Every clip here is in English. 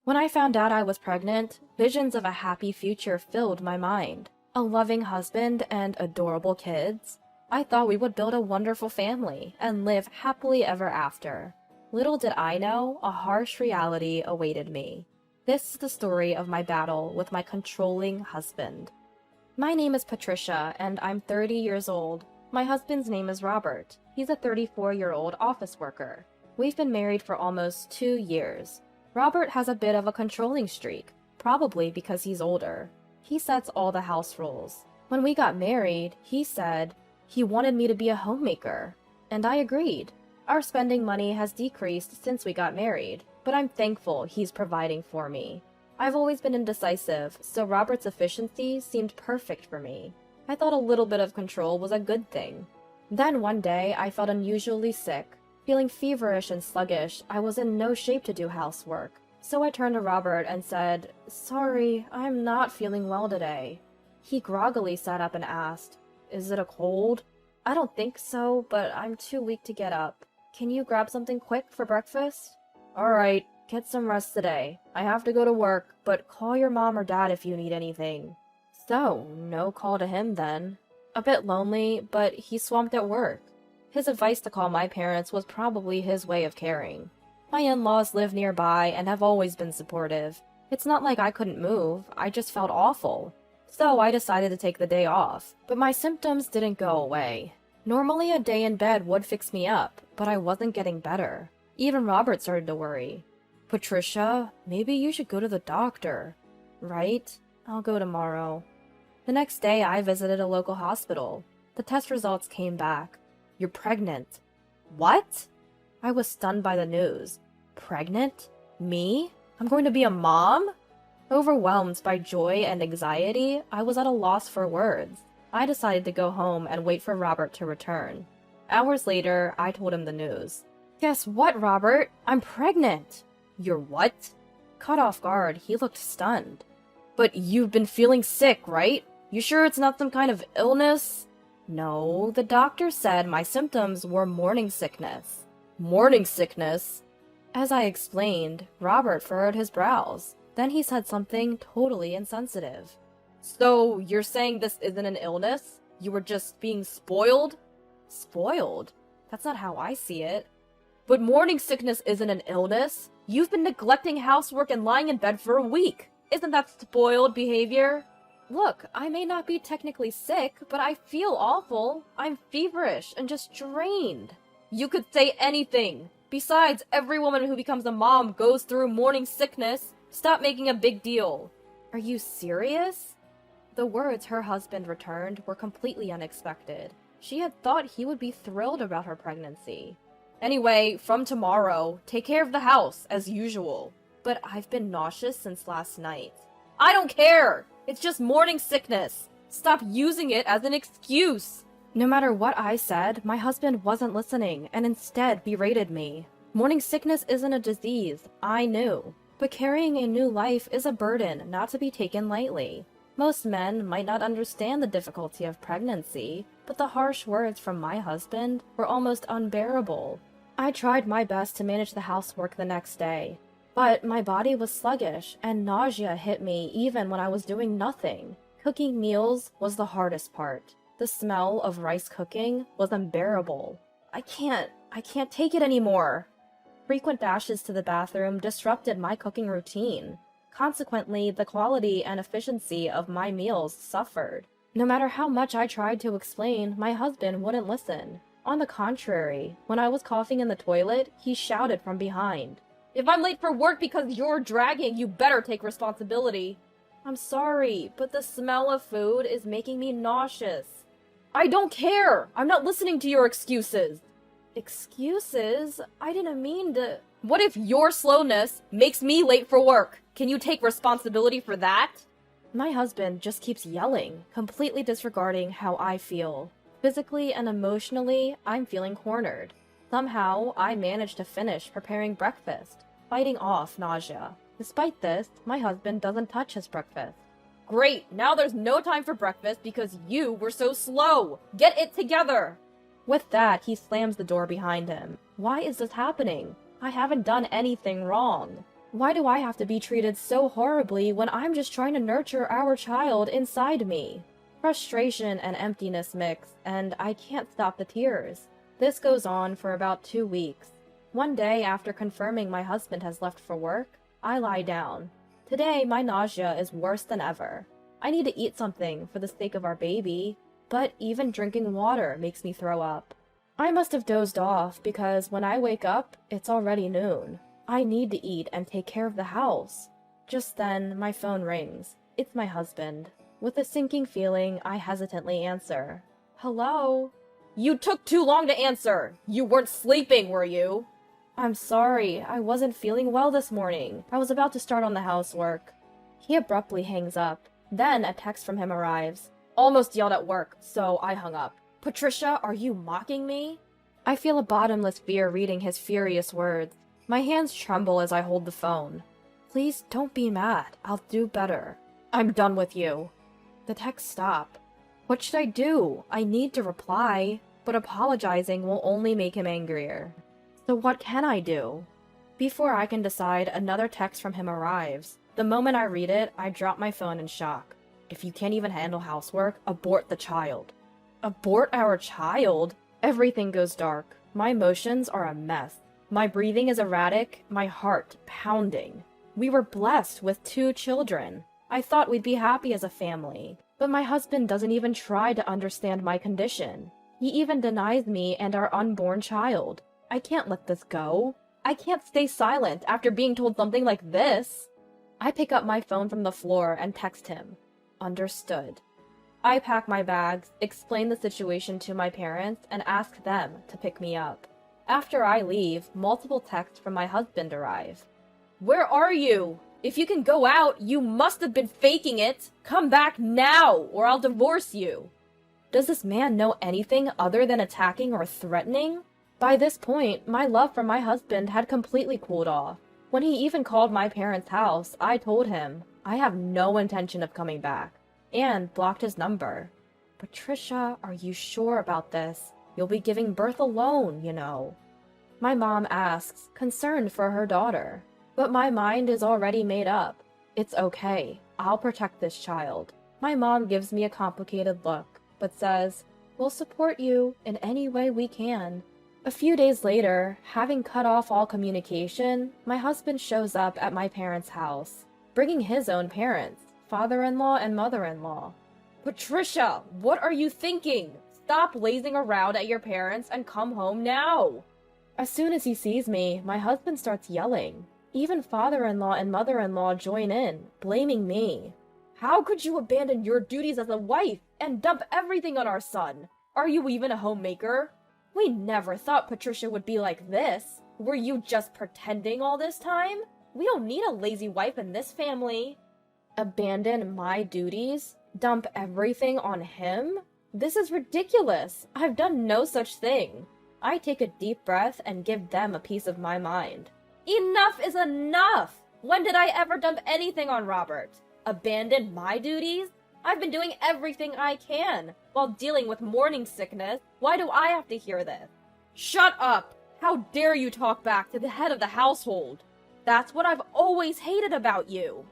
When I found out I was pregnant, visions of a happy future filled my mind. A loving husband and adorable kids. I thought we would build a wonderful family and live happily ever after. Little did I know, a harsh reality awaited me. This is the story of my battle with my controlling husband. My name is Patricia, and I'm 30 years old. My husband's name is Robert. He's a 34-year-old office worker. We've been married for almost 2 years. Robert has a bit of a controlling streak, probably because he's older. He sets all the house rules. When we got married, he said he wanted me to be a homemaker, and I agreed. Our spending money has decreased since we got married, but I'm thankful he's providing for me. I've always been indecisive, so Robert's efficiency seemed perfect for me. I thought a little bit of control was a good thing. Then one day, I felt unusually sick. Feeling feverish and sluggish, I was in no shape to do housework. So I turned to Robert and said, "Sorry, I'm not feeling well today." He groggily sat up and asked, "Is it a cold?" "I don't think so, but I'm too weak to get up. Can you grab something quick for breakfast?" "Alright, get some rest today. I have to go to work, but call your mom or dad if you need anything." So, no call to him then. A bit lonely, but he's swamped at work. His advice to call my parents was probably his way of caring. My in-laws live nearby and have always been supportive. It's not like I couldn't move, I just felt awful. So I decided to take the day off, but my symptoms didn't go away. Normally a day in bed would fix me up, but I wasn't getting better. Even Robert started to worry. "Patricia, maybe you should go to the doctor." "Right? I'll go tomorrow." The next day I visited a local hospital. The test results came back. "You're pregnant." "What?" I was stunned by the news. Pregnant? Me? I'm going to be a mom? Overwhelmed by joy and anxiety, I was at a loss for words. I decided to go home and wait for Robert to return. Hours later, I told him the news. "Guess what, Robert? I'm pregnant." "You're what?" Caught off guard, he looked stunned. "But you've been feeling sick, right? You sure it's not some kind of illness?" "No, the doctor said my symptoms were morning sickness." "Morning sickness?" As I explained, Robert furrowed his brows. Then he said something totally insensitive. "So, you're saying this isn't an illness? You were just being spoiled?" "Spoiled? That's not how I see it." "But morning sickness isn't an illness. You've been neglecting housework and lying in bed for a week. Isn't that spoiled behavior?" "Look, I may not be technically sick, but I feel awful. I'm feverish and just drained." "You could say anything. Besides, every woman who becomes a mom goes through morning sickness. Stop making a big deal." "Are you serious?" The words her husband returned were completely unexpected. She had thought he would be thrilled about her pregnancy. "Anyway, from tomorrow, take care of the house, as usual." "But I've been nauseous since last night." "I don't care! It's just morning sickness. Stop using it as an excuse." No matter what I said, my husband wasn't listening and instead berated me. Morning sickness isn't a disease, I knew. But carrying a new life is a burden not to be taken lightly. Most men might not understand the difficulty of pregnancy, but the harsh words from my husband were almost unbearable. I tried my best to manage the housework the next day. But my body was sluggish, and nausea hit me even when I was doing nothing. Cooking meals was the hardest part. The smell of rice cooking was unbearable. I can't take it anymore. Frequent dashes to the bathroom disrupted my cooking routine. Consequently, the quality and efficiency of my meals suffered. No matter how much I tried to explain, my husband wouldn't listen. On the contrary, when I was coughing in the toilet, he shouted from behind, "If I'm late for work because you're dragging, you better take responsibility." "I'm sorry, but the smell of food is making me nauseous." "I don't care! I'm not listening to your excuses!" "Excuses? I didn't mean to..." "What if your slowness makes me late for work? Can you take responsibility for that?" My husband just keeps yelling, completely disregarding how I feel. Physically and emotionally, I'm feeling cornered. Somehow, I managed to finish preparing breakfast, fighting off nausea. Despite this, my husband doesn't touch his breakfast. "Great, now there's no time for breakfast because you were so slow! Get it together!" With that, he slams the door behind him. Why is this happening? I haven't done anything wrong. Why do I have to be treated so horribly when I'm just trying to nurture our child inside me? Frustration and emptiness mix, and I can't stop the tears. This goes on for about 2 weeks. One day after confirming my husband has left for work, I lie down. Today, my nausea is worse than ever. I need to eat something for the sake of our baby, but even drinking water makes me throw up. I must have dozed off because when I wake up, it's already noon. I need to eat and take care of the house. Just then, my phone rings. It's my husband. With a sinking feeling, I hesitantly answer. Hello? You took too long to answer! You weren't sleeping, were you? I'm sorry, I wasn't feeling well this morning. I was about to start on the housework. He abruptly hangs up. Then a text from him arrives. Almost yelled at work, so I hung up. Patricia, are you mocking me? I feel a bottomless fear reading his furious words. My hands tremble as I hold the phone. Please don't be mad. I'll do better. I'm done with you. The text stopped. What should I do? I need to reply, but apologizing will only make him angrier. So what can I do? Before I can decide, another text from him arrives. The moment I read it, I drop my phone in shock. If you can't even handle housework, abort the child. Abort our child? Everything goes dark. My emotions are a mess. My breathing is erratic, my heart pounding. We were blessed with 2 children. I thought we'd be happy as a family. But my husband doesn't even try to understand my condition. He even denies me and our unborn child. I can't let this go. I can't stay silent after being told something like this. I pick up my phone from the floor and text him. Understood. I pack my bags, explain the situation to my parents, and ask them to pick me up. After I leave, multiple texts from my husband arrive. Where are you? If you can go out, you must have been faking it. Come back now, or I'll divorce you. Does this man know anything other than attacking or threatening? By this point, my love for my husband had completely cooled off. When he even called my parents' house, I told him, I have no intention of coming back, and blocked his number. Patricia, are you sure about this? You'll be giving birth alone, you know. My mom asks, concerned for her daughter. But my mind is already made up. It's okay. I'll protect this child. My mom gives me a complicated look, but says, we'll support you in any way we can. A few days later, having cut off all communication, my husband shows up at my parents' house, bringing his own parents, father-in-law and mother-in-law. Patricia, what are you thinking? Stop lazing around at your parents and come home now. As soon as he sees me, my husband starts yelling. Even father-in-law and mother-in-law join in, blaming me. How could you abandon your duties as a wife and dump everything on our son? Are you even a homemaker? We never thought Patricia would be like this. Were you just pretending all this time? We don't need a lazy wife in this family. Abandon my duties? Dump everything on him? This is ridiculous. I've done no such thing. I take a deep breath and give them a piece of my mind. Enough is enough! When did I ever dump anything on Robert? Abandon my duties? I've been doing everything I can while dealing with morning sickness. Why do I have to hear this? Shut up! How dare you talk back to the head of the household? That's what I've always hated about you.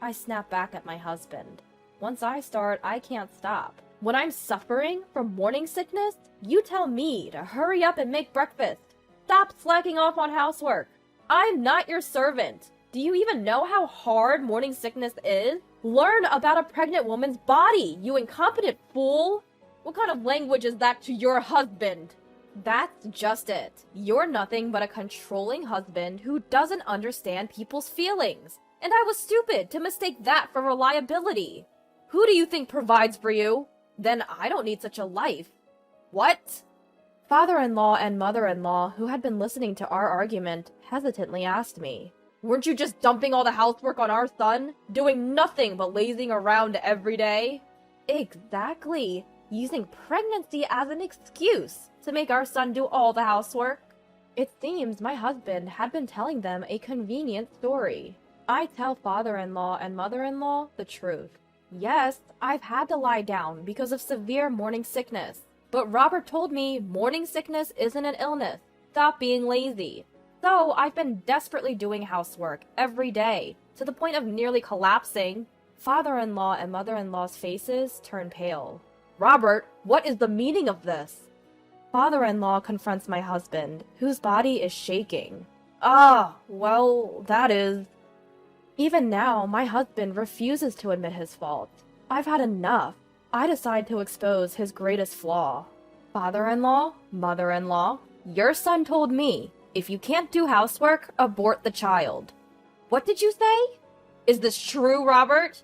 I snap back at my husband. Once I start, I can't stop. When I'm suffering from morning sickness, you tell me to hurry up and make breakfast. Stop slacking off on housework. I'm not your servant. Do you even know how hard morning sickness is? Learn about a pregnant woman's body, you incompetent fool! What kind of language is that to your husband? That's just it. You're nothing but a controlling husband who doesn't understand people's feelings. And I was stupid to mistake that for reliability. Who do you think provides for you? Then I don't need such a life. What? Father-in-law and mother-in-law, who had been listening to our argument, hesitantly asked me, weren't you just dumping all the housework on our son? Doing nothing but lazing around every day? Exactly. Using pregnancy as an excuse to make our son do all the housework. It seems my husband had been telling them a convenient story. I tell father-in-law and mother-in-law the truth. Yes, I've had to lie down because of severe morning sickness. But Robert told me morning sickness isn't an illness. Stop being lazy. So I've been desperately doing housework every day, to the point of nearly collapsing. Father-in-law and mother-in-law's faces turn pale. Robert, what is the meaning of this? Father-in-law confronts my husband, whose body is shaking. Well, that is... Even now, my husband refuses to admit his fault. I've had enough. I decide to expose his greatest flaw. Father-in-law, mother-in-law, your son told me, if you can't do housework, abort the child. What did you say? Is this true, Robert?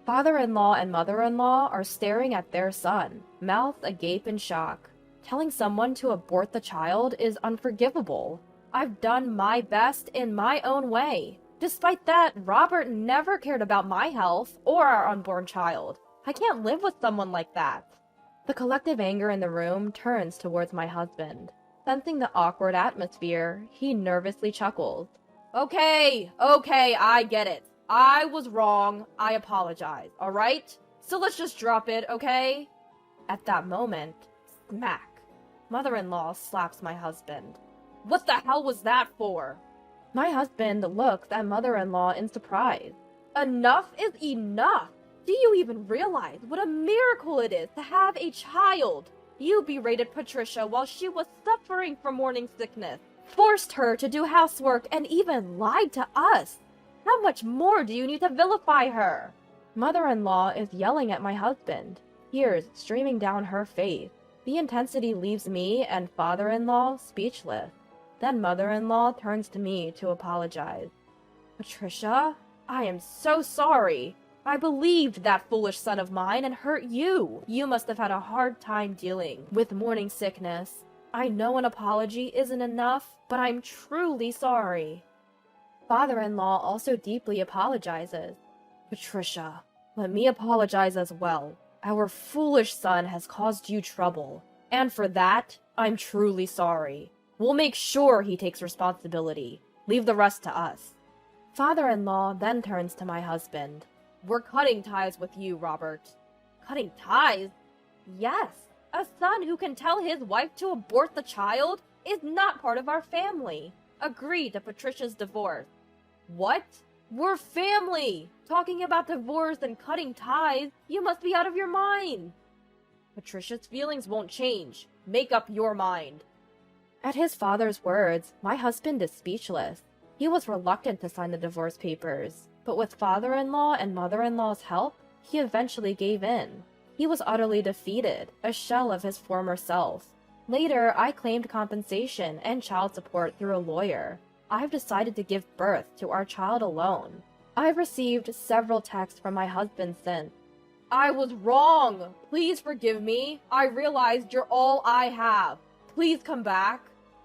Father-in-law and mother-in-law are staring at their son, mouth agape in shock. Telling someone to abort the child is unforgivable. I've done my best in my own way. Despite that, Robert never cared about my health or our unborn child. I can't live with someone like that. The collective anger in the room turns towards my husband. Sensing the awkward atmosphere, he nervously chuckles. Okay, I get it. I was wrong. I apologize, alright? So let's just drop it, okay? At that moment, smack. Mother-in-law slaps my husband. What the hell was that for? My husband looks at mother-in-law in surprise. Enough is enough! Do you even realize what a miracle it is to have a child? You berated Patricia while she was suffering from morning sickness, forced her to do housework, and even lied to us. How much more do you need to vilify her? Mother-in-law is yelling at my husband, tears streaming down her face. The intensity leaves me and father-in-law speechless. Then mother-in-law turns to me to apologize. Patricia, I am so sorry. I believed that foolish son of mine and hurt you. You must have had a hard time dealing with morning sickness. I know an apology isn't enough, but I'm truly sorry. Father-in-law also deeply apologizes. Patricia, let me apologize as well. Our foolish son has caused you trouble, and for that, I'm truly sorry. We'll make sure he takes responsibility. Leave the rest to us. Father-in-law then turns to my husband. We're cutting ties with you, Robert. Cutting ties? Yes. A son who can tell his wife to abort the child is not part of our family. Agree to Patricia's divorce. What? We're family! Talking about divorce and cutting ties, you must be out of your mind. Patricia's feelings won't change. Make up your mind. At his father's words, my husband is speechless. He was reluctant to sign the divorce papers, but with father-in-law and mother-in-law's help, he eventually gave in. He was utterly defeated, a shell of his former self. Later, I claimed compensation and child support through a lawyer. I've decided to give birth to our child alone. I've received several texts from my husband since. I was wrong! Please forgive me. I realized you're all I have. Please come back.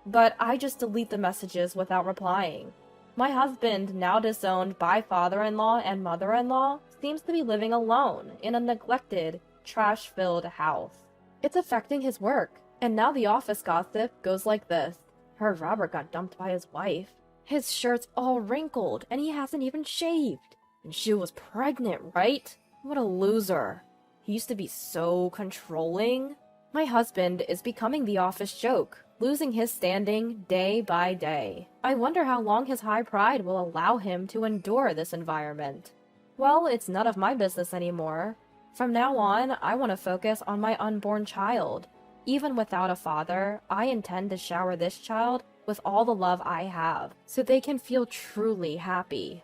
But I just delete the messages without replying. My husband, now disowned by father-in-law and mother-in-law, seems to be living alone in a neglected, trash-filled house. It's affecting his work, and now the office gossip goes like this. Heard Robert got dumped by his wife. His shirt's all wrinkled, and he hasn't even shaved. And she was pregnant, right? What a loser. He used to be so controlling. My husband is becoming the office joke, losing his standing day by day. I wonder how long his high pride will allow him to endure this environment. Well, it's none of my business anymore. From now on, I want to focus on my unborn child. Even without a father, I intend to shower this child with all the love I have, so they can feel truly happy.